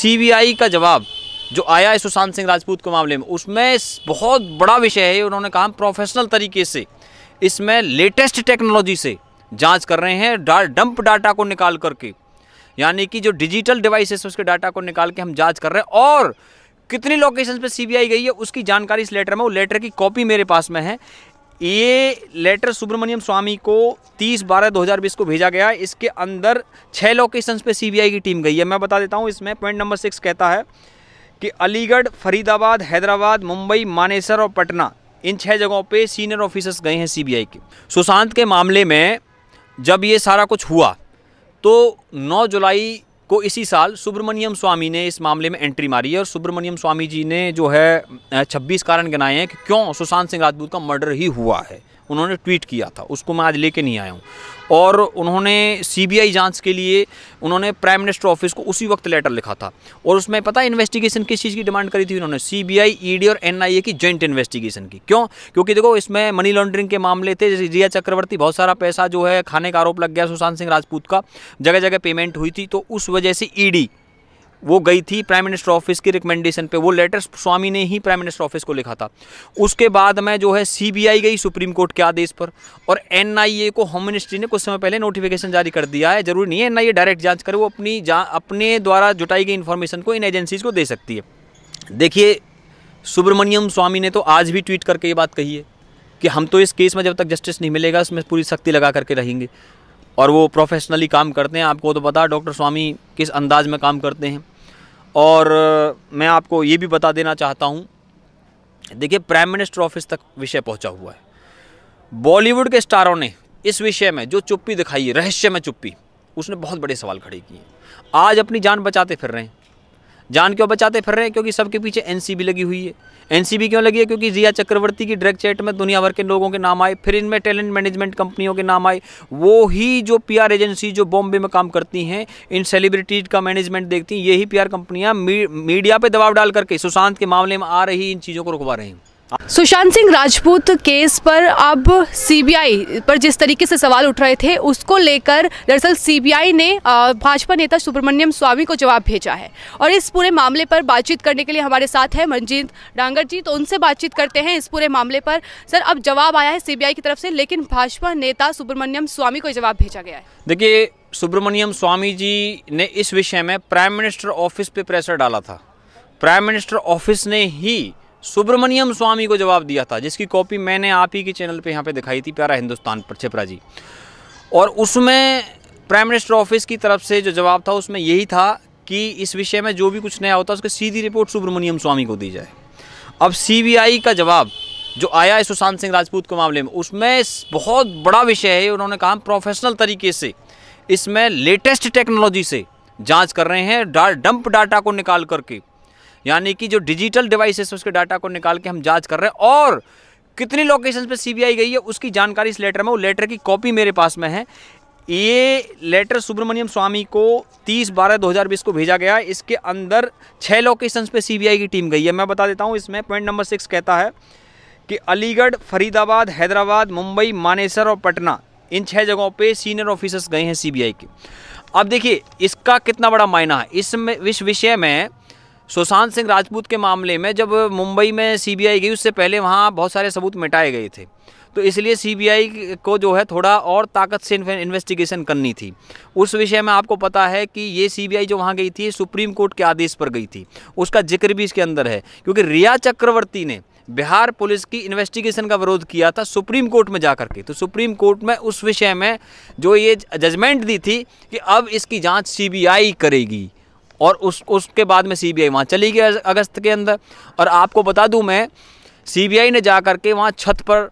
CBI का जवाब जो आया है सुशांत सिंह राजपूत के मामले में, उसमें बहुत बड़ा विषय है। उन्होंने कहा प्रोफेशनल तरीके से इसमें लेटेस्ट टेक्नोलॉजी से जांच कर रहे हैं, डंप डाटा को निकाल करके, यानी कि जो डिजिटल डिवाइसेस उसके डाटा को निकाल के हम जांच कर रहे हैं। और कितनी लोकेशन पे सीबीआई गई है उसकी जानकारी इस लेटर में, वो लेटर की कॉपी मेरे पास में है। ये लेटर सुब्रमण्यम स्वामी को 30/12/2020 को भेजा गया है। इसके अंदर 6 लोकेशंस पे सीबीआई की टीम गई है। मैं बता देता हूँ, इसमें पॉइंट नंबर 6 कहता है कि अलीगढ़, फरीदाबाद, हैदराबाद, मुंबई, मानेसर और पटना, इन 6 जगहों पे सीनियर ऑफिसर्स गए हैं सीबीआई के। सुशांत के मामले में जब ये सारा कुछ हुआ तो 9 जुलाई को इसी साल सुब्रमण्यम स्वामी ने इस मामले में एंट्री मारी है। और सुब्रमण्यम स्वामी जी ने जो है 26 कारण गिनाए हैं कि क्यों सुशांत सिंह राजपूत का मर्डर ही हुआ है। उन्होंने ट्वीट किया था, उसको मैं आज लेके नहीं आया हूँ। और उन्होंने सीबीआई जांच के लिए उन्होंने प्राइम मिनिस्टर ऑफिस को उसी वक्त लेटर लिखा था। और उसमें पता है इन्वेस्टिगेशन किस चीज़ की डिमांड करी थी उन्होंने? सीबीआई, ईडी और एनआईए की जॉइंट इन्वेस्टिगेशन की। क्यों? क्योंकि देखो इसमें मनी लॉन्ड्रिंग के मामले थे, रिया चक्रवर्ती, बहुत सारा पैसा जो है खाने का आरोप लग गया सुशांत सिंह राजपूत का, जगह जगह पेमेंट हुई थी। तो उस वजह से ईडी वो गई थी प्राइम मिनिस्टर ऑफिस की रिकमेंडेशन पे। वो लेटर स्वामी ने ही प्राइम मिनिस्टर ऑफिस को लिखा था। उसके बाद में जो है सीबीआई गई सुप्रीम कोर्ट के आदेश पर, और एनआईए को होम मिनिस्ट्री ने कुछ समय पहले नोटिफिकेशन जारी कर दिया है। जरूरी नहीं है एनआईए डायरेक्ट जांच करे, वो अपने द्वारा जुटाई गई इन्फॉर्मेशन को इन एजेंसीज को दे सकती है। देखिए, सुब्रमण्यम स्वामी ने तो आज भी ट्वीट करके ये बात कही है कि हम तो इस केस में जब तक जस्टिस नहीं मिलेगा उसमें पूरी सख्ती लगा करके रहेंगे। और वो प्रोफेशनली काम करते हैं। आपको तो पता डॉक्टर स्वामी किस अंदाज में काम करते हैं। और मैं आपको ये भी बता देना चाहता हूँ, देखिए प्राइम मिनिस्टर ऑफिस तक विषय पहुँचा हुआ है। बॉलीवुड के स्टारों ने इस विषय में जो चुप्पी दिखाई है, रहस्य में चुप्पी, उसने बहुत बड़े सवाल खड़े किए। आज अपनी जान बचाते फिर रहे हैं। जान क्यों बचाते फिर रहे हैं? क्योंकि सबके पीछे एनसीबी लगी हुई है। एनसीबी क्यों लगी है? क्योंकि रिया चक्रवर्ती की ड्रग चैट में दुनिया भर के लोगों के नाम आए, फिर इनमें टैलेंट मैनेजमेंट कंपनियों के नाम आए। वो ही जो पीआर एजेंसी जो बॉम्बे में काम करती हैं, इन सेलिब्रिटीज का मैनेजमेंट देखती हैं, यही पीआर कंपनियां मीडिया पे दबाव डाल करके सुशांत के मामले में आ रही इन चीज़ों को रुकवा रहे हैं। सुशांत सिंह राजपूत केस पर अब सीबीआई पर जिस तरीके से सवाल उठ रहे थे उसको लेकर दरअसल सीबीआई ने भाजपा नेता सुब्रमण्यम स्वामी को जवाब भेजा है। और इस पूरे मामले पर बातचीत करने के लिए हमारे साथ है मंजीत डांगर जी, तो उनसे बातचीत करते हैं इस पूरे मामले पर। सर, अब जवाब आया है सीबीआई की तरफ से, लेकिन भाजपा नेता सुब्रमण्यम स्वामी को जवाब भेजा गया है। देखिए, सुब्रमण्यम स्वामी जी ने इस विषय में प्राइम मिनिस्टर ऑफिस पे प्रेशर डाला था। प्राइम मिनिस्टर ऑफिस ने ही सुब्रमण्यम स्वामी को जवाब दिया था, जिसकी कॉपी मैंने आप ही के चैनल पे यहाँ पे दिखाई थी, प्यारा हिंदुस्तान पर, छिपरा जी। और उसमें प्राइम मिनिस्टर ऑफिस की तरफ से जो जवाब था उसमें यही था कि इस विषय में जो भी कुछ नया होता है उसकी सीधी रिपोर्ट सुब्रमण्यम स्वामी को दी जाए। अब सीबीआई का जवाब जो आया है सुशांत सिंह राजपूत के मामले में, उसमें बहुत बड़ा विषय है। उन्होंने कहा प्रोफेशनल तरीके से इसमें लेटेस्ट टेक्नोलॉजी से जाँच कर रहे हैं, डंप डाटा को निकाल करके, यानी कि जो डिजिटल डिवाइसेस उसके डाटा को निकाल के हम जांच कर रहे हैं। और कितनी लोकेशंस पे सीबीआई गई है उसकी जानकारी इस लेटर में, वो लेटर की कॉपी मेरे पास में है। ये लेटर सुब्रमण्यम स्वामी को 30/12/2020 को भेजा गया है। इसके अंदर 6 लोकेशंस पे सीबीआई की टीम गई है। मैं बता देता हूँ, इसमें पॉइंट नंबर 6 कहता है कि अलीगढ़, फरीदाबाद, हैदराबाद, मुंबई, मानेसर और पटना, इन 6 जगहों पे सीनियर ऑफिसर्स गए हैं सीबीआई के। अब देखिए इसका कितना बड़ा मायना है। इस विषय में सुशांत सिंह राजपूत के मामले में जब मुंबई में सीबीआई गई, उससे पहले वहाँ बहुत सारे सबूत मिटाए गए थे। तो इसलिए सीबीआई को जो है थोड़ा और ताकत से इन्वेस्टिगेशन करनी थी। उस विषय में आपको पता है कि ये सीबीआई जो वहाँ गई थी सुप्रीम कोर्ट के आदेश पर गई थी, उसका जिक्र भी इसके अंदर है। क्योंकि रिया चक्रवर्ती ने बिहार पुलिस की इन्वेस्टिगेशन का विरोध किया था सुप्रीम कोर्ट में जा करके। तो सुप्रीम कोर्ट में उस विषय में जो ये जजमेंट दी थी कि अब इसकी जाँच सीबीआई करेगी, और उसके बाद में सीबीआई वहाँ चली गई अगस्त के अंदर। और आपको बता दूं मैं, सीबीआई ने जाकर के वहाँ छत पर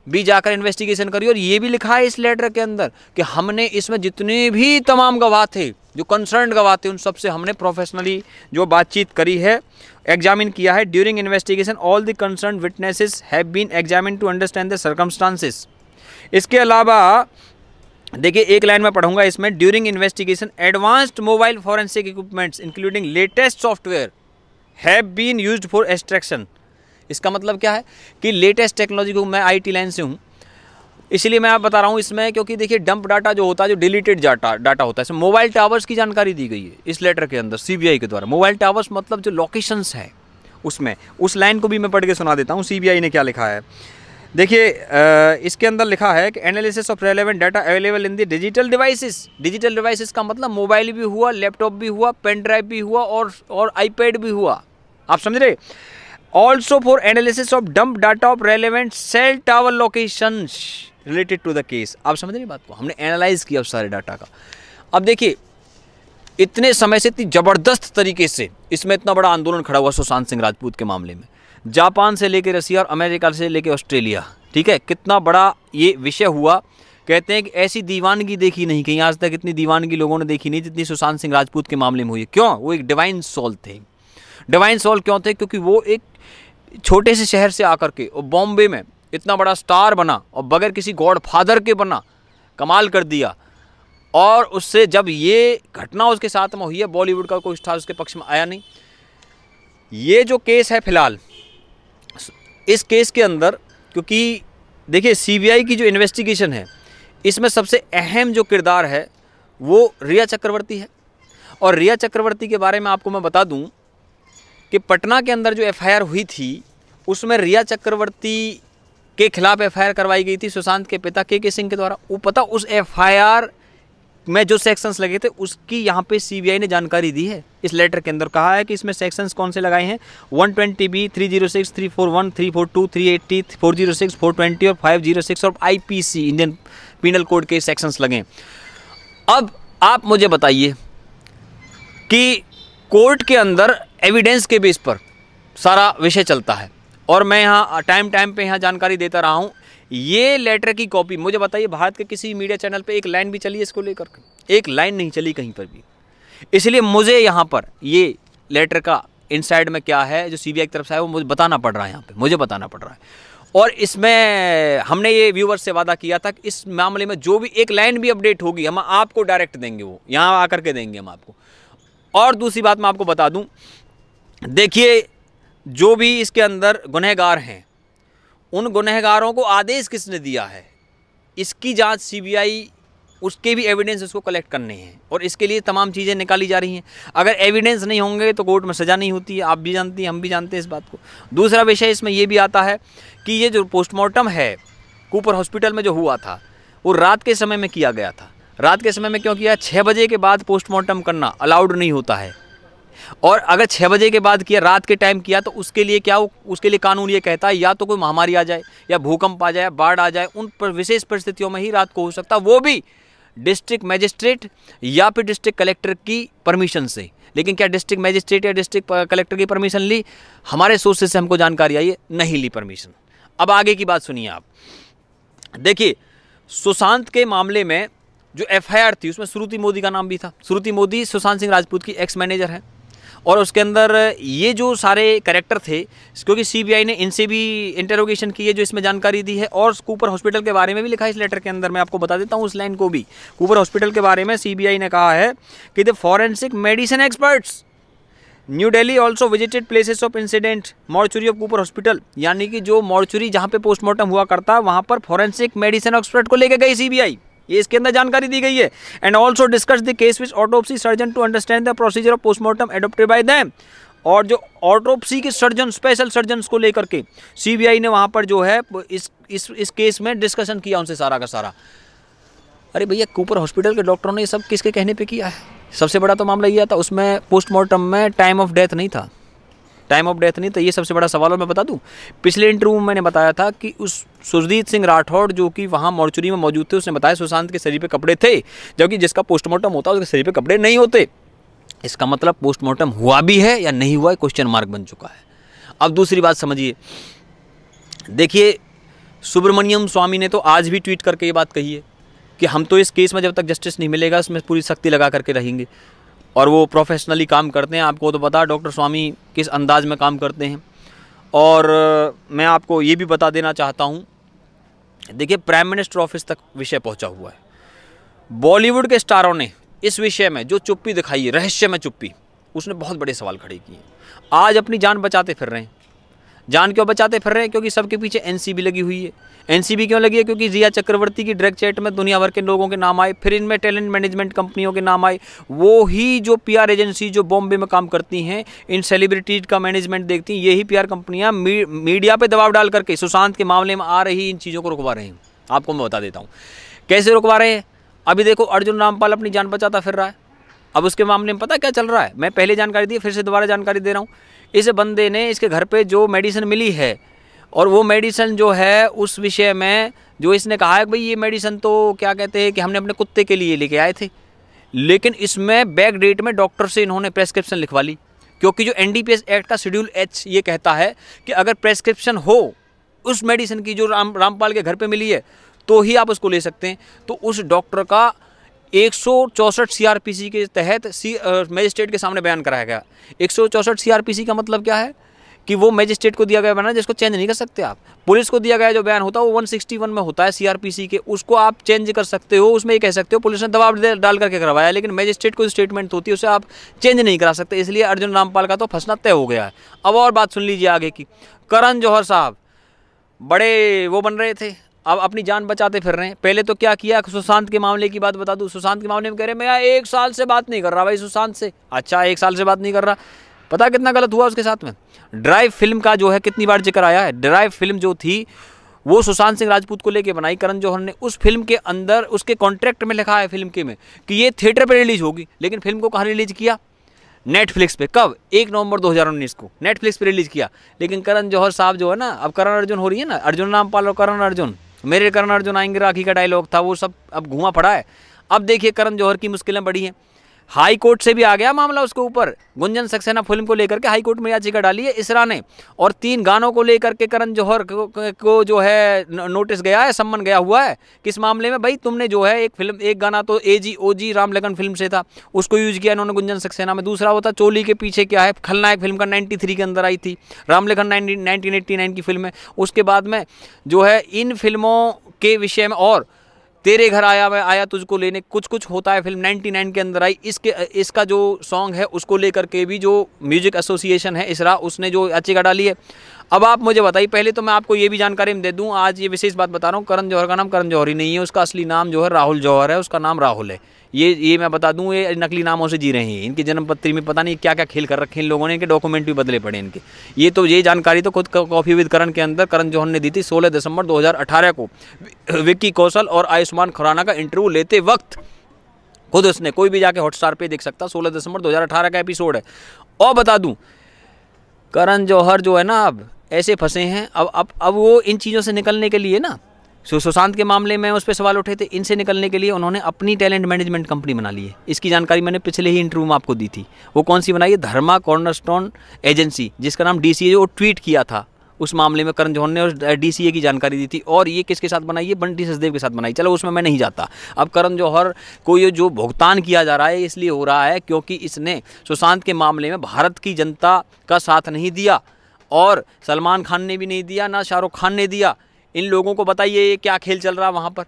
भी जाकर इन्वेस्टिगेशन करी, और ये भी लिखा है इस लेटर के अंदर कि हमने इसमें जितने भी तमाम गवाह थे, जो कंसर्न गवाह थे, उन सबसे हमने प्रोफेशनली जो बातचीत करी है, एग्जामिन किया है। During investigation all the concern witnesses have been examine to understand the circumstances. इसके अलावा देखिए एक लाइन में पढ़ूंगा इसमें, during investigation advanced mobile forensic equipments including latest software have been used for extraction. इसका मतलब क्या है कि लेटेस्ट टेक्नोलॉजी को, मैं आईटी लाइन से हूँ, इसलिए मैं आप बता रहा हूँ इसमें, क्योंकि देखिए डंप डाटा जो होता है, जो डिलीटेड डाटा होता है, इसमें मोबाइल टावर्स की जानकारी दी गई है इस लेटर के अंदर सीबीआई के द्वारा। मोबाइल टावर्स मतलब जो लोकेशंस है उसमें, उस लाइन को भी मैं पढ़ के सुना देता हूँ सीबीआई ने क्या लिखा है। देखिए इसके अंदर लिखा है कि analysis of relevant data available in the digital devices. Digital devices का मतलब मोबाइल भी हुआ, लैपटॉप भी हुआ, पेन ड्राइव भी हुआ और आईपैड भी हुआ, आप समझ रहे। Also for analysis of dump data of relevant cell tower locations related to the case. आप समझ रहे बात को, हमने एनालाइज किया उस सारे डाटा का। अब देखिए इतने समय से इतनी ज़बरदस्त तरीके से इसमें इतना बड़ा आंदोलन खड़ा हुआ सुशांत सिंह राजपूत के मामले में, जापान से लेकर रसिया और अमेरिका से लेकर ऑस्ट्रेलिया, ठीक है, कितना बड़ा ये विषय हुआ। कहते हैं कि ऐसी दीवानगी देखी नहीं कहीं आज तक, इतनी दीवानगी लोगों ने देखी नहीं जितनी सुशांत सिंह राजपूत के मामले में हुई है। क्यों? वो एक डिवाइन सोल थे। डिवाइन सोल क्यों थे? क्योंकि वो एक छोटे से शहर से आकर के और बॉम्बे में इतना बड़ा स्टार बना और बगैर किसी गॉड फादर के बना, कमाल कर दिया। और उससे जब ये घटना उसके साथ में हुई है, बॉलीवुड का कोई स्टार उसके पक्ष में आया नहीं। ये जो केस है फिलहाल, इस केस के अंदर, क्योंकि देखिए सीबीआई की जो इन्वेस्टिगेशन है इसमें सबसे अहम जो किरदार है वो रिया चक्रवर्ती है। और रिया चक्रवर्ती के बारे में आपको मैं बता दूं कि पटना के अंदर जो एफआईआर हुई थी उसमें रिया चक्रवर्ती के खिलाफ एफआईआर करवाई गई थी सुशांत के पिता के सिंह के द्वारा। वो पता उस एफआईआर में जो सेक्शंस लगे थे उसकी यहाँ पे सीबीआई ने जानकारी दी है। इस लेटर के अंदर कहा है कि इसमें सेक्शंस कौन से लगाए हैं, 120B, 306, 341, 342, 380, 406, 420 और 506 और आईपीसी इंडियन पीनल कोड के सेक्शंस लगे। अब आप मुझे बताइए कि कोर्ट के अंदर एविडेंस के बेस पर सारा विषय चलता है और मैं यहाँ टाइम पे यहाँ जानकारी देता रहा हूँ। ये लेटर की कॉपी मुझे बताइए भारत के किसी मीडिया चैनल पे एक लाइन भी चली है इसको लेकर के? एक लाइन नहीं चली कहीं पर भी। इसलिए मुझे यहाँ पर ये लेटर का इनसाइड में क्या है जो सीबीआई की तरफ से है वो मुझे बताना पड़ रहा है, यहाँ पे मुझे बताना पड़ रहा है। और इसमें हमने ये व्यूवर्स से वादा किया था कि इस मामले में जो भी एक लाइन भी अपडेट होगी हम आपको डायरेक्ट देंगे, वो यहाँ आकर के देंगे हम आपको। और दूसरी बात मैं आपको बता दूँ, देखिए जो भी इसके अंदर गुनहगार हैं उन गुनहगारों को आदेश किसने दिया है इसकी जांच सीबीआई, उसके भी एविडेंस उसको कलेक्ट करने हैं और इसके लिए तमाम चीज़ें निकाली जा रही हैं। अगर एविडेंस नहीं होंगे तो कोर्ट में सज़ा नहीं होती है, आप भी जानती हैं, हम भी जानते हैं इस बात को। दूसरा विषय इसमें यह भी आता है कि ये जो पोस्टमार्टम है कूपर हॉस्पिटल में जो हुआ था वो रात के समय में किया गया था। रात के समय में क्यों किया? 6 बजे के बाद पोस्टमार्टम करना अलाउड नहीं होता है। और अगर 6 बजे के बाद किया, रात के टाइम किया, तो उसके लिए क्या, उसके लिए कानून ये कहता है या तो कोई महामारी आ जाए या भूकंप आ जाए, बाढ़ आ जाए, उन पर विशेष परिस्थितियों में ही रात को हो सकता, वो भी डिस्ट्रिक्ट मजिस्ट्रेट या फिर डिस्ट्रिक्ट कलेक्टर की परमिशन से। लेकिन क्या डिस्ट्रिक्ट मजिस्ट्रेट या डिस्ट्रिक्ट कलेक्टर की परमिशन ली? हमारे सोर्सेज से हमको जानकारी आई है नहीं ली परमिशन। अब आगे की बात सुनिए आप। देखिए सुशांत के मामले में जो एफआईआर थी उसमें श्रुति मोदी का नाम भी था। श्रुति मोदी सुशांत सिंह राजपूत की एक्स मैनेजर है और उसके अंदर ये जो सारे कैरेक्टर थे, क्योंकि सीबीआई ने इनसे भी इंटरोगेशन की है जो इसमें जानकारी दी है। और कूपर हॉस्पिटल के बारे में भी लिखा है इस लेटर के अंदर, मैं आपको बता देता हूँ उस लाइन को भी। कूपर हॉस्पिटल के बारे में सीबीआई ने कहा है कि the forensic medicine experts new Delhi also visited places of incident mortuary of Cooper hospital, यानी कि जो मॉर्चुरी जहाँ पे पोस्टमार्टम हुआ करता वहाँ पर फॉरेंसिक मेडिसिन एक्सपर्ट को लेकर गई सीबीआई, ये इसके अंदर जानकारी दी गई है। And also discuss the case with autopsy surgeon to understand the procedure of postmortem adopted by them. और जो ऑटोप्सी के सर्जन, स्पेशल सर्जन्स को लेकर के सीबीआई ने वहाँ पर जो है इस केस में डिस्कशन किया उनसे सारा का सारा। अरे भैया कूपर हॉस्पिटल के डॉक्टरों ने ये सब किसके कहने पे किया है? सबसे बड़ा तो मामला ये था उसमें पोस्टमार्टम में टाइम ऑफ डेथ नहीं था, टाइम ऑफ डेथ नहीं था, ये सबसे बड़ा सवाल। और मैं बता दूं पिछले इंटरव्यू में मैंने बताया था कि उस सुरजीत सिंह राठौड़ जो कि वहाँ मॉर्चुरी में मौजूद थे उसने बताया सुशांत के शरीर पे कपड़े थे, जबकि जिसका पोस्टमार्टम होता है उसके शरीर पे कपड़े नहीं होते। इसका मतलब पोस्टमार्टम हुआ भी है या नहीं हुआ है, क्वेश्चन मार्क बन चुका है। अब दूसरी बात समझिए, देखिए सुब्रमण्यम स्वामी ने तो आज भी ट्वीट करके ये बात कही है कि हम तो इस केस में जब तक जस्टिस नहीं मिलेगा उसमें पूरी सख्ती लगा करके रहेंगे। और वो प्रोफेशनली काम करते हैं, आपको तो पता डॉक्टर स्वामी किस अंदाज में काम करते हैं। और मैं आपको ये भी बता देना चाहता हूँ, देखिए प्राइम मिनिस्टर ऑफिस तक विषय पहुँचा हुआ है। बॉलीवुड के स्टारों ने इस विषय में जो चुप्पी दिखाई है, रहस्य में चुप्पी, उसने बहुत बड़े सवाल खड़े किए। आज अपनी जान बचाते फिर रहे हैं, जान क्यों बचाते फिर रहे हैं? क्योंकि सबके पीछे एनसीबी लगी हुई है। एनसीबी क्यों लगी है? क्योंकि रिया चक्रवर्ती की ड्रग चैट में दुनिया भर के लोगों के नाम आए, फिर इनमें टैलेंट मैनेजमेंट कंपनियों के नाम आए। वो ही जो पीआर एजेंसी जो बॉम्बे में काम करती हैं, इन सेलिब्रिटीज का मैनेजमेंट देखती हैं, यही पीआर कंपनियां मीडिया पे दबाव डाल करके सुशांत के मामले में आ रही इन चीज़ों को रुकवा रहे हैं। आपको मैं बता देता हूँ कैसे रुकवा रहे हैं। अभी देखो अर्जुन रामपाल अपनी जान बचाता फिर रहा है। अब उसके मामले में पता क्या चल रहा है? मैं पहले जानकारी दी, फिर से दोबारा जानकारी दे रहा हूँ। इस बंदे ने इसके घर पे जो मेडिसिन मिली है, और वो मेडिसिन जो है उस विषय में जो इसने कहा है कि भाई ये मेडिसिन तो क्या कहते हैं कि हमने अपने कुत्ते के लिए लेके आए थे, लेकिन इसमें बैक डेट में डॉक्टर से इन्होंने प्रेस्क्रिप्शन लिखवा ली। क्योंकि जो एनडीपीएस एक्ट का शेड्यूल एच ये कहता है कि अगर प्रेस्क्रिप्शन हो उस मेडिसिन की जो रामपाल के घर पे मिली है तो ही आप उसको ले सकते हैं। तो उस डॉक्टर का 164 सीआरपीसी के तहत मजिस्ट्रेट के सामने बयान कराया गया। 164 सीआरपीसी का मतलब क्या है कि वो मजिस्ट्रेट को दिया गया बयान जिसको चेंज नहीं कर सकते आप। पुलिस को दिया गया जो बयान होता है वो 161 में होता है सीआरपीसी के, उसको आप चेंज कर सकते हो। उसमें ये कह सकते हो पुलिस ने दबाव डाल करके करवाया, लेकिन मजिस्ट्रेट को स्टेटमेंट होती है उसे आप चेंज नहीं करा सकते। इसलिए अर्जुन रामपाल का तो फंसना तय हो गया है। अब और बात सुन लीजिए आगे की। करण जौहर साहब बड़े वो बन रहे थे, अब अपनी जान बचाते फिर रहे हैं। पहले तो क्या किया, सुशांत के मामले की बात बता दूं। सुशांत के मामले में कह रहे मैं 1 साल से बात नहीं कर रहा भाई सुशांत से। अच्छा 1 साल से बात नहीं कर रहा, पता कितना गलत हुआ उसके साथ में। ड्राइव फिल्म का जो है कितनी बार जिक्र आया है। ड्राइव फिल्म जो थी वो सुशांत सिंह राजपूत को लेके बनाई करण जौहर ने। उस फिल्म के अंदर उसके कॉन्ट्रैक्ट में लिखा है फिल्म के में कि ये थिएटर पर रिलीज होगी, लेकिन फिल्म को कहाँ रिलीज किया? नेटफ्लिक्स पे। कब? 1 नवंबर 2019 को नेटफ्लिक्स पे रिलीज किया। लेकिन करण जौहर साहब जो है ना, अब करण अर्जुन हो रही है ना, अर्जुन रामपाल और करण अर्जुन, मेरे करण अर्जुन आएंगे राखी का डायलॉग था, वो सब अब घुमा पड़ा है। अब देखिए करण जौहर की मुश्किलें बढ़ी हैं। हाई कोर्ट से भी आ गया मामला उसके ऊपर। गुंजन सक्सेना फिल्म को लेकर के हाई कोर्ट में याचिका डाली है इसरा ने, और 3 गानों को लेकर के करण जौहर को जो है नोटिस गया है, सम्मन गया हुआ है। किस मामले में? भाई तुमने जो है एक गाना तो एजी ओजी राम लगन फिल्म से था, उसको यूज किया इन्होंने गुंजन सक्सेना में। दूसरा होता चोली के पीछे क्या है, खलनायक फिल्म का 93 के अंदर आई थी, राम लगन 1989 की फिल्म है। उसके बाद में जो है इन फिल्मों के विषय में, और तेरे घर आया मैं आया तुझको लेने, कुछ होता है फिल्म 99 के अंदर आई। इसका जो सॉन्ग है उसको लेकर के भी जो म्यूजिक एसोसिएशन है इसरा, उसने जो याचिका डाली है। अब आप मुझे बताइए, पहले तो मैं आपको ये भी जानकारी दे दूं, आज ये विशेष बात बता रहा हूँ, करण जौहर का नाम करण जौहर ही नहीं है, उसका असली नाम जो है राहुल जौहर है। उसका नाम राहुल है। ये मैं बता दूं, ये नकली नामों से जी रहे हैं। इनकी जन्म पत्री में पता नहीं क्या क्या खेल कर रखे इन लोगों ने, इनके डॉक्यूमेंट भी बदले पड़े इनके। ये जानकारी तो खुद कॉफी विद करण के अंदर करण जौहर ने दी थी 16 दिसंबर 2018 को विक्की कौशल और आयुष्मान खुराना का इंटरव्यू लेते वक्त। खुद उसने, कोई भी जाके हॉटस्टार पे देख सकता, 16 दिसंबर 2018 का एपिसोड है। और बता दूं करण जौहर जो है ना अब ऐसे फंसे हैं। अब वो इन चीज़ों से निकलने के लिए ना, सुशांत के मामले में उस पर सवाल उठे थे, इनसे निकलने के लिए उन्होंने अपनी टैलेंट मैनेजमेंट कंपनी बना ली है। इसकी जानकारी मैंने पिछले ही इंटरव्यू में आपको दी थी। वो कौन सी बनाई है? धर्मा कॉर्नरस्टोन एजेंसी, जिसका नाम DCA, जो ट्वीट किया था उस मामले में करण जौहर ने, और DCA की जानकारी दी थी। और ये किसके साथ बनाई है? बंटी सचदेव के साथ बनाई। चलो उसमें मैं नहीं जाता। अब करण जौहर को ये जो भुगतान किया जा रहा है इसलिए हो रहा है क्योंकि इसने सुशांत के मामले में भारत की जनता का साथ नहीं दिया, और सलमान खान ने भी नहीं दिया, ना शाहरुख खान ने दिया। इन लोगों को बताइए ये क्या खेल चल रहा है वहाँ पर,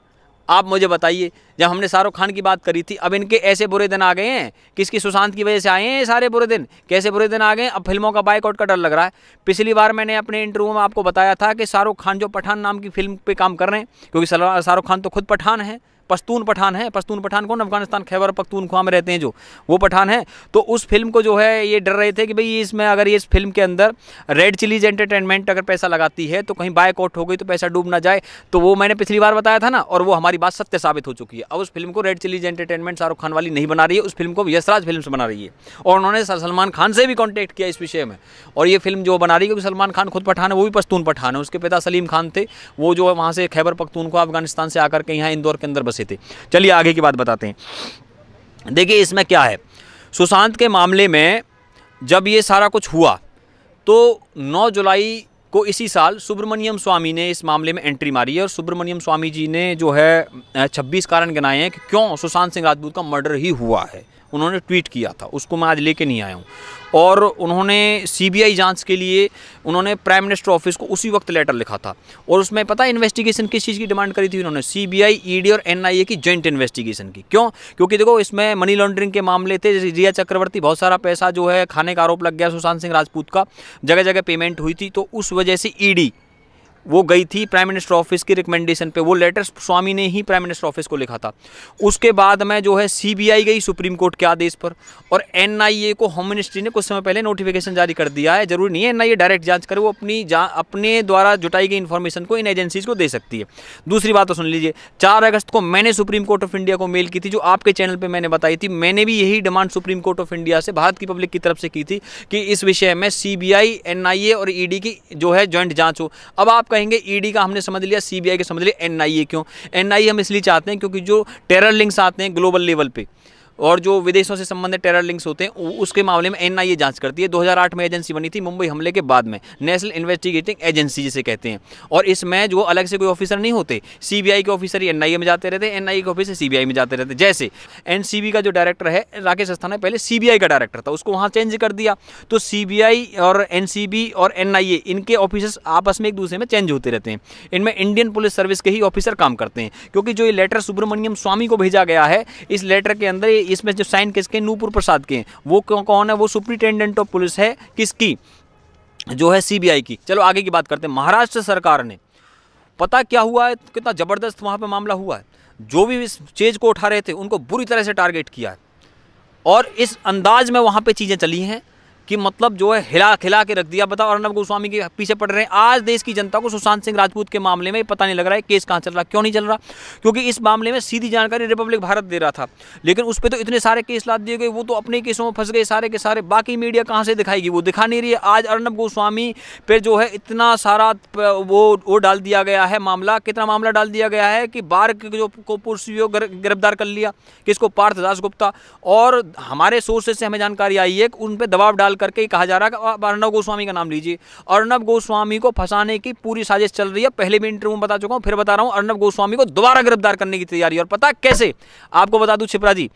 आप मुझे बताइए। जब हमने शाहरुख खान की बात करी थी, अब इनके ऐसे बुरे दिन आ गए हैं, किसकी? सुशांत की वजह से आए हैं ये सारे बुरे दिन। कैसे बुरे दिन आ गए? अब फिल्मों का बाइकआउट का डर लग रहा है। पिछली बार मैंने अपने इंटरव्यू में आपको बताया था कि शाहरुख खान जो पठान नाम की फिल्म पे काम कर रहे हैं, क्योंकि शाहरुख खान तो खुद पठान है, पश्तून पठान है। पश्तून पठान कौन? अफगानिस्तान खैबर पख्तूनख्वा में रहते हैं जो, वो पठान है। तो उस फिल्म को जो है ये डर रहे थे कि भाई इसमें अगर ये इस फिल्म के अंदर रेड चिलीज एंटरटेनमेंट अगर पैसा लगाती है तो कहीं बायकॉट हो गई तो पैसा डूब ना जाए। तो वो मैंने पिछली बार बताया था ना, और वो हमारी बात सत्य साबित हो चुकी है। अब उस फिल्म को red chillies entertainment Shahrukh Khan वाली नहीं बना रही है, उस फिल्म को यशराज फिल्म से बना रही है। और उन्होंने सलमान खान से भी कॉन्टेक्ट किया इस विषय में, और ये फिल्म जो बना रही है, क्योंकि सलमान खान खुद पठान है, वो भी पश्तून पठान है। उसके पिता सलीम खान थे, वो जो वहाँ से खैबर पख्तूनख्वा अफगानिस्तान से आकर के यहाँ इंदौर के अंदर बसे थे। चलिए आगे की बात बताते हैं। देखिए इसमें क्या है, सुशांत के मामले में जब ये सारा कुछ हुआ तो 9 जुलाई को इसी साल सुब्रमण्यम स्वामी ने इस मामले में एंट्री मारी है। और सुब्रमण्यम स्वामी जी ने जो है 26 कारण गिनाए हैं कि क्यों सुशांत सिंह राजपूत का मर्डर ही हुआ है। उन्होंने ट्वीट किया था, उसको मैं आज लेके नहीं आया हूँ। और उन्होंने सीबीआई जांच के लिए उन्होंने प्राइम मिनिस्टर ऑफिस को उसी वक्त लेटर लिखा था, और उसमें पता है इन्वेस्टिगेशन किस चीज़ की डिमांड करी थी उन्होंने? सीबीआई, ईडी और एनआईए की जॉइंट इन्वेस्टिगेशन की। क्यों? क्योंकि देखो इसमें मनी लॉन्ड्रिंग के मामले थे, रिया चक्रवर्ती बहुत सारा पैसा जो है खाने का आरोप लग गया सुशांत सिंह राजपूत का, जगह जगह पेमेंट हुई थी, तो उस वजह से ईडी वो गई थी प्राइम मिनिस्टर ऑफिस की रिकमेंडेशन पे। वो लेटर स्वामी ने ही प्राइम मिनिस्टर ऑफिस को लिखा था। उसके बाद में जो है सीबीआई गई सुप्रीम कोर्ट के आदेश पर, और एनआईए को होम मिनिस्ट्री ने कुछ समय पहले नोटिफिकेशन जारी कर दिया है। जरूरी नहीं है एनआईए डायरेक्ट जांच करे, वो अपने द्वारा जुटाई गई इन्फॉर्मेशन को इन एजेंसीज को दे सकती है। दूसरी बात तो सुन लीजिए, 4 अगस्त को मैंने सुप्रीम कोर्ट ऑफ इंडिया को मेल की थी, जो आपके चैनल पर मैंने बताई थी। मैंने भी यही demand supreme court of India से, भारत की पब्लिक की तरफ से की थी कि इस विषय में सीबीआई, एनआईए और ईडी की जो है ज्वाइंट जांच हो। अब आप कहेंगे ईडी का हमने समझ लिया, सीबीआई के समझ लिया, एनआईए क्यों? एनआईए हम इसलिए चाहते हैं क्योंकि जो टेरर लिंक्स आते हैं ग्लोबल लेवल पे और जो विदेशों से संबंधित टेरर लिंक्स होते हैं उसके मामले में एनआईए जांच करती है। 2008 में एजेंसी बनी थी मुंबई हमले के बाद में, नेशनल इन्वेस्टिगेटिंग एजेंसी जिसे कहते हैं। और इसमें जो अलग से कोई ऑफिसर नहीं होते, सीबीआई के ऑफिसर ही एनआईए में जाते रहते हैं, एनआईए के ऑफिसर सीबीआई में जाते रहते हैं। जैसे एनसीबी का जो डायरेक्टर है राकेश अस्थाना, पहले सीबीआई का डायरेक्टर था, उसको वहाँ चेंज कर दिया। तो सीबीआई और एनसीबी और एनआईए इनके ऑफिसर्स आपस में एक दूसरे में चेंज होते रहते हैं। इनमें इंडियन पुलिस सर्विस के ही ऑफिसर काम करते हैं, क्योंकि जो ये लेटर सुब्रमण्यम स्वामी को भेजा गया है, इस लेटर के अंदर इसमें जो साइन किसके, नूपुर प्रसाद के, वो कौन है? वो सुप्रिंटेंडेंट ऑफ पुलिस है, किसकी? जो है सीबीआई की। चलो आगे की बात करते हैं। महाराष्ट्र सरकार ने पता क्या हुआ है, कितना जबरदस्त वहां पे मामला हुआ है। जो भी इस चीज को उठा रहे थे उनको बुरी तरह से टारगेट किया है, और इस अंदाज में वहां पे चीजें चली हैं कि मतलब जो है हिला खिला के रख दिया। बताओ, अर्नब गोस्वामी के पीछे पड़ रहे हैं। आज देश की जनता को सुशांत सिंह राजपूत के मामले में पता नहीं लग रहा है केस कहाँ चल रहा, क्यों नहीं चल रहा? क्योंकि इस मामले में सीधी जानकारी रिपब्लिक भारत दे रहा था, लेकिन उस पर तो इतने सारे केस लाद दिए गए, वो तो अपने केसों में फंस गए सारे के सारे। बाकी मीडिया कहाँ से दिखाएगी? वो दिखा नहीं रही है। आज अर्नब गोस्वामी पे जो है इतना सारा वो डाल दिया गया है मामला। कितना मामला डाल दिया गया है कि बार जो को पुलिस गिरफ्तार कर लिया, किसको? पार्थ दासगुप्ता। और हमारे सोर्सेज से हमें जानकारी आई है कि उन पर दबाव डाल करके कहा जा रहा है कि अर्नब गोस्वामी का नाम लीजिए। अर्नब गोस्वामी को फंसाने की पूरी साजिश चल रही है। पहले भी इंटरव्यू में बता चुका हूं, फिर बता रहा हूं, अर्नब गोस्वामी को दोबारा गिरफ्तार करने की तैयारी। और पता कैसे? आपको बता दूं छिपरा जी,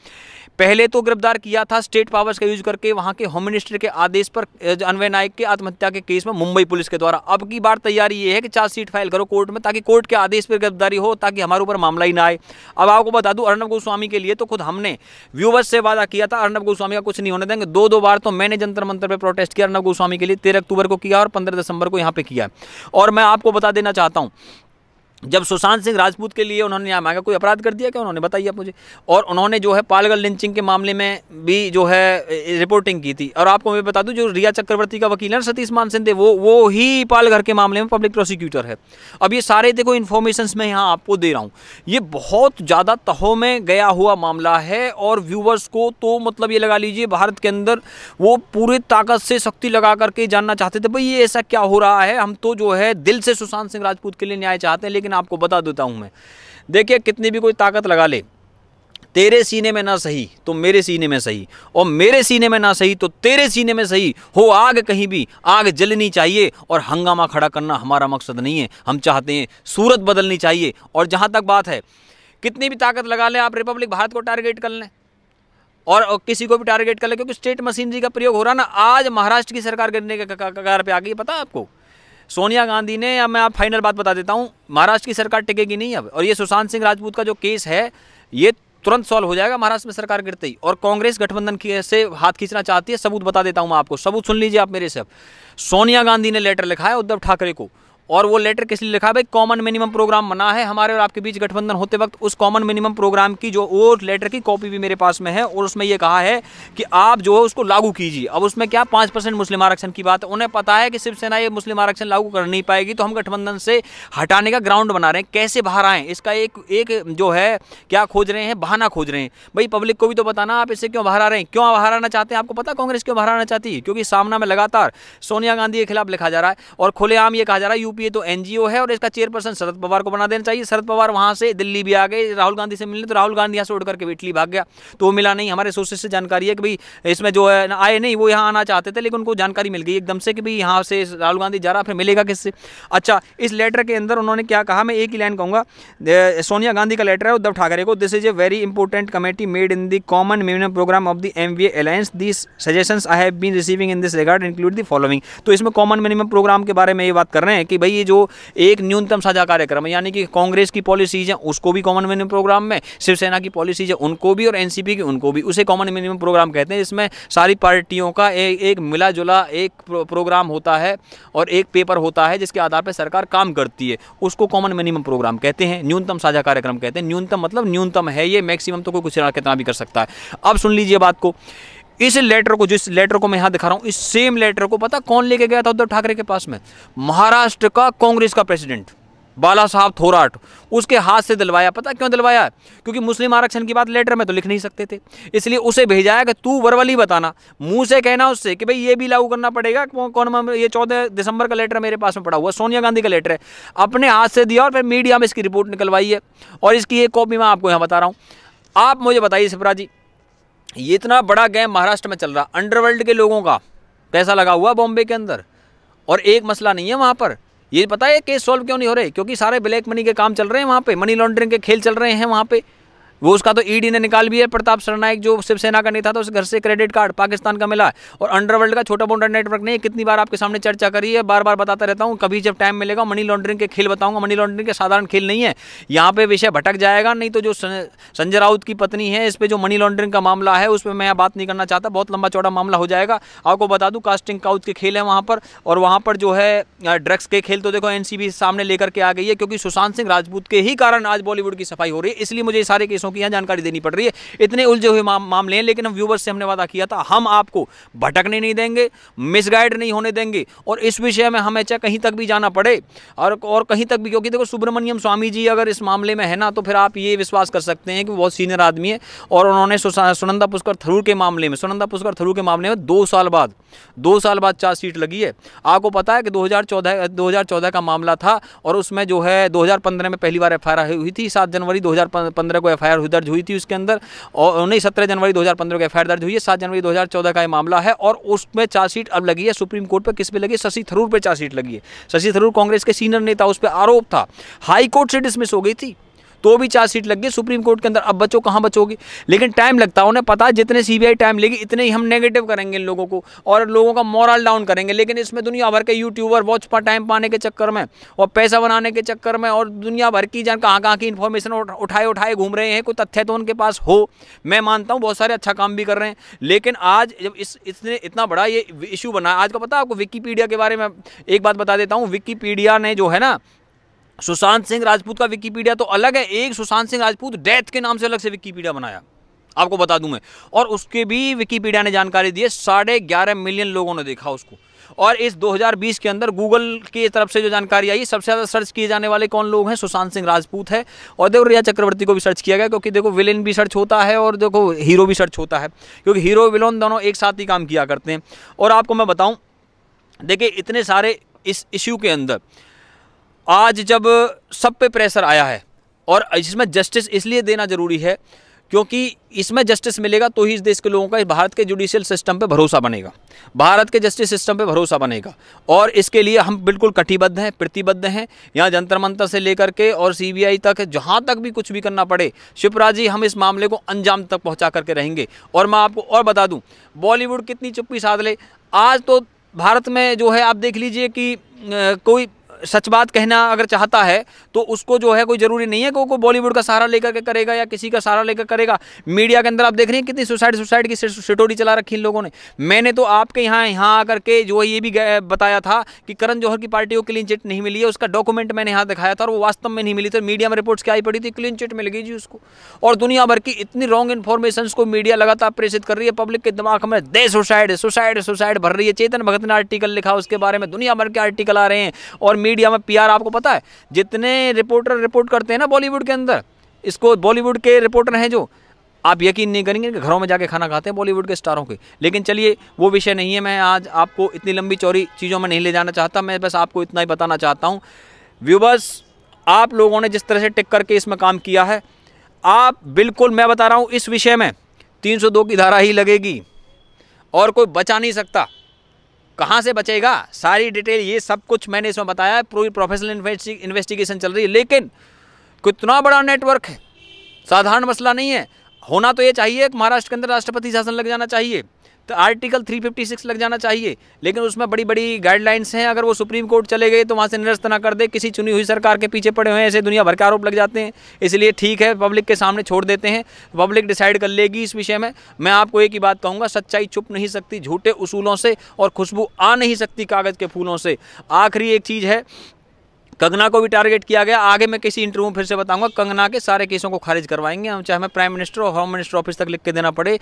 पहले तो गिरफ्तार किया था स्टेट पावर्स का यूज करके, वहां के होम मिनिस्टर के आदेश पर अन्वय नायक के आत्महत्या के केस में मुंबई पुलिस के द्वारा। अब की बार तैयारी ये है कि चार्जशीट फाइल करो कोर्ट में, ताकि कोर्ट के आदेश पर गिरफ्तारी हो, ताकि हमारे ऊपर मामला ही ना आए। अब आपको बता दूं, अर्नब गोस्वामी के लिए तो खुद हमने व्यूवर्स से वादा किया था, अर्नब गोस्वामी का कुछ नहीं होने देंगे। 2 बार तो मैंने जंतर मंतर पर प्रोटेस्ट किया अर्नब गोस्वामी के लिए। 13 अक्टूबर को किया और 15 दिसंबर को यहाँ पे किया। और मैं आपको बता देना चाहता हूँ, जब सुशांत सिंह राजपूत के लिए उन्होंने न्याय मांगा, कोई अपराध कर दिया क्या उन्होंने? बताइए आप मुझे। और उन्होंने जो है पालगढ़ लिंचिंग के मामले में भी जो है रिपोर्टिंग की थी। और आपको मैं बता दूं, जो रिया चक्रवर्ती का वकील है सतीश मान सिंह, वो ही पालगढ़ के मामले में पब्लिक प्रोसिक्यूटर है। अब ये सारे देखो इन्फॉर्मेशन मैं यहाँ आपको दे रहा हूँ। ये बहुत ज़्यादा तहों में गया हुआ मामला है, और व्यूवर्स को तो मतलब ये लगा लीजिए भारत के अंदर वो पूरी ताकत से शक्ति लगा करके जानना चाहते थे भाई ये ऐसा क्या हो रहा है। हम तो जो है दिल से सुशांत सिंह राजपूत के लिए न्याय चाहते हैं, लेकिन आपको बता देता हूं मैं, देखिए कितनी भी कोई ताकत लगा ले, तेरे सीने में ना सही तो मेरे सीने में सही, और मेरे सीने में ना सही तो तेरे सीने में सही हो। आग कहीं भी आग जलनी चाहिए, और हंगामा खड़ा करना हमारा मकसद नहीं है। हम चाहते हैं सूरत बदलनी चाहिए। और जहां तक बात है, कितनी भी ताकत लगा लें आप, रिपब्लिक भारत को टारगेट कर लें और किसी को भी टारगेट कर लें, क्योंकि स्टेट मशीनरी का प्रयोग हो रहा ना। आज महाराष्ट्र की सरकार गिरने के कगार पे आ गई, पता आपको? सोनिया गांधी ने, अब मैं आप फाइनल बात बता देता हूं, महाराष्ट्र की सरकार टिकेगी नहीं अब। और ये सुशांत सिंह राजपूत का जो केस है ये तुरंत सॉल्व हो जाएगा महाराष्ट्र में सरकार गिरते ही। और कांग्रेस गठबंधन से हाथ खींचना चाहती है। सबूत बता देता हूं मैं आपको, सबूत सुन लीजिए आप मेरे से। सोनिया गांधी ने लेटर लिखा है उद्धव ठाकरे को, और वो लेटर किस लिए लिखा है भाई? कॉमन मिनिमम प्रोग्राम बना है हमारे और आपके बीच गठबंधन होते वक्त। उस कॉमन मिनिमम प्रोग्राम की जो वो लेटर की कॉपी भी मेरे पास में है, और उसमें ये कहा है कि आप जो है उसको लागू कीजिए। अब उसमें क्या 5% मुस्लिम आरक्षण की बात है। उन्हें पता है कि शिवसेना ये मुस्लिम आरक्षण लागू कर नहीं पाएगी, तो हम गठबंधन से हटाने का ग्राउंड बना रहे हैं। कैसे बाहर आए इसका एक जो है क्या खोज रहे हैं? बहाना खोज रहे हैं। भाई पब्लिक को भी तो बताना आप इससे क्यों बाहर आ रहे हैं, क्यों बाहर आना चाहते हैं। आपको पता कांग्रेस क्यों बाहर आना चाहती है? क्योंकि सामना में लगातार सोनिया गांधी के खिलाफ लिखा जा रहा है, और खुलेआम ये कहा जा रहा है यूपीए तो एनजीओ है और इसका चेयरपर्सन शरद पवार को बना देना चाहिए। शरद पवार वहां से दिल्ली भी आ गए राहुल गांधी से मिलने, तो राहुल गांधी यहाँ से उड़ करके इटली भाग गया, तो वो मिला नहीं। हमारे सोर्सेज से जानकारी है कि भाई इसमें जो है आए नहीं, वो यहाँ आना चाहते थे, लेकिन उनको जानकारी मिल गई एकदम से कि भाई यहाँ से राहुल गांधी जा रहा, फिर मिलेगा किससे। अच्छा, इस लेटर के अंदर उन्होंने क्या कहा, मैं एक ही लाइन कहूँगा, सोनिया गांधी का लेटर है उद्धव ठाकरे को। This is a very important committee made in the common minimum programme of the MVA alliance, this suggestions I have been receiving in this regard include the following. तो इसमें कॉमन मिनिमम प्रोग्राम के बारे में ये बात कर रहे हैं कि भाई ये जो एक न्यूनतम साझा कार्यक्रम है, यानी कि कांग्रेस की पॉलिसीज है उसको भी कॉमन मिनिमम प्रोग्राम में, शिवसेना की पॉलिसीज है उनको भी, और एनसीपी की उनको भी, उसे कॉमन मिनिमम प्रोग्राम कहते हैं। इसमें सारी पार्टियों का एक मिला जुला एक प्रोग्राम होता है और एक पेपर होता है जिसके आधार पर सरकार काम करती है, उसको कॉमन मिनिमम प्रोग्राम कहते हैं, न्यूनतम साझा कार्यक्रम कहते हैं। न्यूनतम मतलब न्यूनतम है ये, मैक्सिमम तो कोई कुछ कितना भी कर सकता है। अब सुन लीजिए बात को, इस लेटर को, जिस लेटर को मैं यहां दिखा रहा हूं, इस सेम लेटर को पता कौन लेके गया था उद्धव ठाकरे के पास में? महाराष्ट्र का कांग्रेस का प्रेसिडेंट बाला साहब थोराट, उसके हाथ से दिलवाया। पता क्यों दिलवाया? क्योंकि मुस्लिम आरक्षण की बात लेटर में तो लिख नहीं सकते थे, इसलिए उसे भेजा है कि तू वर्बली बताना, मुंह से कहना उससे कि भाई ये भी लागू करना पड़ेगा। कौन? ये 14 दिसंबर का लेटर मेरे पास में पड़ा हुआ, सोनिया गांधी का लेटर है, अपने हाथ से दिया और फिर मीडिया में इसकी रिपोर्ट निकलवाई है, और इसकी एक कॉपी मैं आपको यहाँ बता रहा हूँ। आप मुझे बताइए शिवराज जी, ये इतना बड़ा गेम महाराष्ट्र में चल रहा, अंडरवर्ल्ड के लोगों का पैसा लगा हुआ बॉम्बे के अंदर, और एक मसला नहीं है वहाँ पर। ये पता है केस सॉल्व क्यों नहीं हो रहे? क्योंकि सारे ब्लैक मनी के काम चल रहे हैं वहाँ पे, मनी लॉन्ड्रिंग के खेल चल रहे हैं वहाँ पे। वो उसका तो ईडी ने निकाल भी है, प्रताप सरनाइक जो शिवसेना का नेता था, उस घर से क्रेडिट कार्ड पाकिस्तान का मिला, और अंडरवर्ल्ड का छोटा मोटा नेटवर्क नहीं। कितनी बार आपके सामने चर्चा करी है, बार बार बताता रहता हूँ, कभी जब टाइम मिलेगा मनी लॉन्ड्रिंग के खेल बताऊंगा। मनी लॉन्ड्रिंग के साधारण खेल नहीं है, यहाँ पे विषय भटक जाएगा। नहीं तो जो संजय राउत की पत्नी है, इस पर जो मनी लॉन्ड्रिंग का मामला है उस पर मैं बात नहीं करना चाहता, बहुत लंबा चौड़ा मामला हो जाएगा। आपको बता दूँ कास्टिंग काउच के खेल है वहाँ पर, और वहाँ पर जो है ड्रग्स के खेल तो देखो एनसीबी सामने लेकर के आ गई है, क्योंकि सुशांत सिंह राजपूत के ही कारण आज बॉलीवुड की सफाई हो रही है। इसलिए मुझे सारे केसों की यहाँ जानकारी देनी पड़ रही है, इतने उलझे हुए मामले हैं। लेकिन हम व्यूवर्स से हमने वादा किया था, हम आपको भटकने नहीं देंगे, मिसगाइड नहीं होने देंगे, और इस विषय में हमें चाहे कहीं तक भी जाना पड़े और कहीं तक भी, क्योंकि देखो सुब्रमण्यम स्वामी जी अगर इस मामले में है ना, तो फिर आप ये विश्वास कर सकते हैं कि वो बहुत सीनियर आदमी है, और उन्होंने सुनंदा पुष्कर थरूर के मामले में 2 साल बाद चार्जशीट लगी है। आपको पता है कि 2014 का मामला था, और उसमें जो है 2015 में पहली बार एफआईआर हुई थी, 7 जनवरी 2015 को एफआईआर दर्ज हुई थी उसके अंदर, और नहीं 17 जनवरी 2015 को एफआईआर दर्ज हुई है, 7 जनवरी 2014 का ये मामला है, और उसमें चार्जशीट अब लगी है सुप्रीम कोर्ट पे। किस पे लगी? शशि थरूर पे चार्जशीट लगी है। शशि थरूर कांग्रेस के सीनियर नेता, उस पर आरोप था, हाई कोर्ट से डिसमिस हो गई थी, तो भी चार्जशीट लग गई सुप्रीम कोर्ट के अंदर। अब बच्चों कहाँ बचोगे? लेकिन टाइम लगता है, उन्हें पता है जितने सीबीआई टाइम लेगी इतने ही हम नेगेटिव करेंगे इन लोगों को, और लोगों का मोरल डाउन करेंगे। लेकिन इसमें दुनिया भर के यूट्यूबर वॉच पर टाइम पाने के चक्कर में और पैसा बनाने के चक्कर में, और दुनिया भर की कहाँ की इन्फॉर्मेशन उठाए घूम रहे हैं। कोई तथ्य तो उनके पास हो, मैं मानता हूँ बहुत सारे अच्छा काम भी कर रहे हैं, लेकिन आज जब इतना बड़ा ये इशू बना, आज का पता है आपको विकीपीडिया के बारे में एक बात बता देता हूँ। विकीपीडिया ने जो है ना, सुशांत सिंह राजपूत का विकीपीडिया तो अलग है, एक सुशांत सिंह राजपूत डेथ के नाम से अलग से विकीपीडिया बनाया, आपको बता दूं मैं, और उसके भी विकीपीडिया ने जानकारी दी है। 11.5 मिलियन लोगों ने देखा उसको। और इस 2020 के अंदर गूगल की तरफ से जो जानकारी आई, सबसे ज़्यादा सर्च किए जाने वाले कौन लोग हैं? सुशांत सिंह राजपूत है, और देखो रिया चक्रवर्ती को भी सर्च किया गया, क्योंकि देखो विलेन भी सर्च होता है और देखो हीरो भी सर्च होता है, क्योंकि हीरो विलेन दोनों एक साथ ही काम किया करते हैं। और आपको मैं बताऊँ, देखिए इतने सारे इस इश्यू के अंदर आज जब सब पे प्रेशर आया है, और इसमें जस्टिस इसलिए देना जरूरी है क्योंकि इसमें जस्टिस मिलेगा तो ही इस देश के लोगों का भारत के जुडिशियल सिस्टम पे भरोसा बनेगा, भारत के जस्टिस सिस्टम पे भरोसा बनेगा। और इसके लिए हम बिल्कुल कटिबद्ध हैं, प्रतिबद्ध हैं। यहाँ जंतर मंतर से लेकर के और सीबीआई तक, जहाँ तक भी कुछ भी करना पड़े, शिवराज जी हम इस मामले को अंजाम तक पहुँचा करके रहेंगे। और मैं आपको और बता दूँ, बॉलीवुड कितनी चुप्पी साध ले, आज तो भारत में जो है आप देख लीजिए कि कोई सच बात कहना अगर चाहता है तो उसको जो है कोई ज़रूरी नहीं है कि वो बॉलीवुड का सहारा लेकर के करेगा या किसी का सहारा लेकर करेगा। मीडिया के अंदर आप देख रहे हैं कितनी सुसाइड की स्टोरी चला रखी इन लोगों ने। मैंने तो आपके यहाँ आकर के जो है ये भी बताया था कि करण जौहर की पार्टी को क्लीन चिट नहीं मिली है, उसका डॉक्यूमेंट मैंने यहाँ दिखाया था और वो वास्तव में नहीं मिली थी। मीडिया में रिपोर्ट्स क्या आई पड़ी थी, क्लीन चिट मिल गई जी उसको। और दुनिया भर की इतनी रॉन्ग इन्फॉर्मेशन को मीडिया लगातार प्रेषित कर रही है पब्लिक के दिमाग में, दे सुसाइड भर रही है। चेतन भगत ने आर्टिकल लिखा उसके बारे में, दुनिया भर के आर्टिकल आ रहे हैं। और मीडिया में पीआर, आपको पता है जितने रिपोर्टर रिपोर्ट करते हैं ना बॉलीवुड के अंदर, इसको बॉलीवुड के रिपोर्टर हैं जो, आप यकीन नहीं करेंगे कि घरों में जाके खाना खाते हैं बॉलीवुड के स्टारों के। लेकिन चलिए वो विषय नहीं है, मैं आज आपको इतनी लंबी चौड़ी चीज़ों में नहीं ले जाना चाहता। मैं बस आपको इतना ही बताना चाहता हूँ व्यूवर्स, आप लोगों ने जिस तरह से टिक करके इसमें काम किया है, आप बिल्कुल, मैं बता रहा हूँ इस विषय में 302 की धारा ही लगेगी और कोई बचा नहीं सकता। कहाँ से बचेगा? सारी डिटेल ये सब कुछ मैंने इसमें बताया है, पूरी प्रोफेशनल इन्वेस्टिगेशन चल रही है। लेकिन कितना बड़ा नेटवर्क है, साधारण मसला नहीं है। होना तो ये चाहिए कि महाराष्ट्र के अंदर राष्ट्रपति शासन लग जाना चाहिए, तो आर्टिकल 356 लग जाना चाहिए, लेकिन उसमें बड़ी बड़ी गाइडलाइंस हैं। अगर वो सुप्रीम कोर्ट चले गए तो वहाँ से निरस्त ना कर दे, किसी चुनी हुई सरकार के पीछे पड़े हुए हैं, ऐसे दुनिया भर के आरोप लग जाते हैं। इसलिए ठीक है, पब्लिक के सामने छोड़ देते हैं, पब्लिक डिसाइड कर लेगी इस विषय में। मैं आपको एक ही बात कहूँगा, सच्चाई छुप नहीं सकती झूठे उसूलों से, और खुशबू आ नहीं सकती कागज़ के फूलों से। आखिरी एक चीज़ है, कंगना को भी टारगेट किया गया। आगे मैं किसी इंटरव्यू में फिर से बताऊंगा, कंगना के सारे केसों को खारिज करवाएंगे हम, चाहे हमें प्राइम मिनिस्टर और होम मिनिस्टर ऑफिस तक लिख के देना पड़े।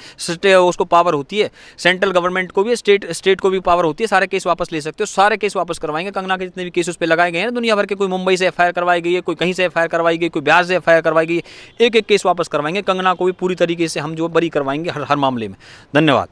उसको पावर होती है, सेंट्रल गवर्नमेंट को भी, स्टेट को भी पावर होती है, सारे केस वापस ले सकते हो, सारे केस वापस करवाएंगे। कंगना के जितने भी केस उस पर लगाए गए हैं दुनिया भर के, कोई मुंबई से एफआईआर करवाई गई है, कोई कहीं से एफआईआर करवाई गई, कोई बिहार से एफआईआर करवाई गई, एक एक केस वापस करवाएंगे। कंगना को भी पूरी तरीके से हम जो बरी करवाएंगे हर मामले में। धन्यवाद।